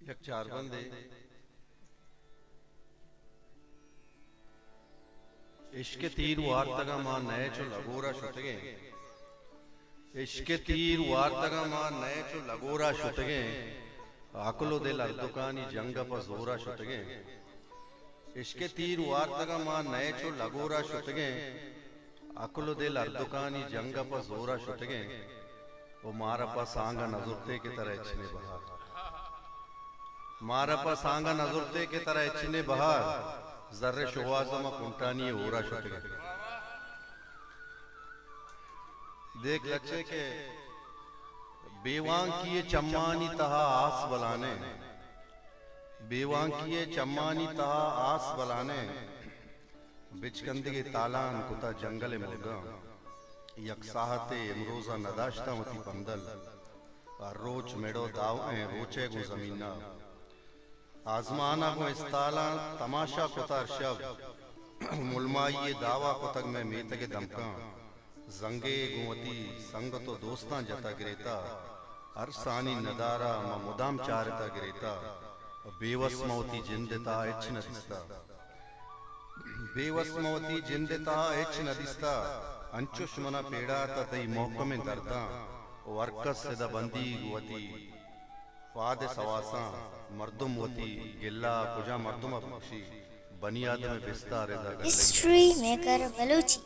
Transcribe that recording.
एक चार बंदे इश्क तीर वार्तगा मां नए चो लगोरा शुतगे इश्क तीर वार्तगा मां नए चो लगोरा शुतगे आकलो दिल अर्दुकानी जंग पर जोरा शुतगे इश्क तीर वार्तगा मां नए चो लगोरा शुतगे अकलो दिल अर्दुकानी जंग पर जोरा शुतगे वो मारपा सांगा नजुरते की तरह इच्छने बहार मारपा सांगा नजुरते की तरह इच्छने बहार जर्रे शुवाजमा कुंटानी ओरा शुतगे देख लच्छे के बेवां किए चम्मानी तहा आस बलाने बेवां किए चम्मानी तहा आस बलाने बिचकंदगे तालान कुता जंगल मुर्गा यकसाहते इमरोजा नदाश्ता मती पंदल और रोच मेड़ो दाव रोचे गो जमीना आजमाना को इस्ताला तमाशा कुतार शब मुलमाइये दावा कुतक में मेतगे दमका जंगे गुवती संग तो दोस्तां जता गिरेता अरसानी नदारा म मुदाम चारता गिरेता बेवस मौती जिंदता इच नदिस्ता बेवस मौती जिंदता इच नदिस्ता अंचुश मना पेड़ा तई मोहकमे दर्दा वर्कस सिदा बंदी गुवती फाद सवासा मर्दुम वती गिल्ला पुजा मर्दुम बख्शी बनियाद में बिस्ता रेदा हिस्ट्री मेकर बलूची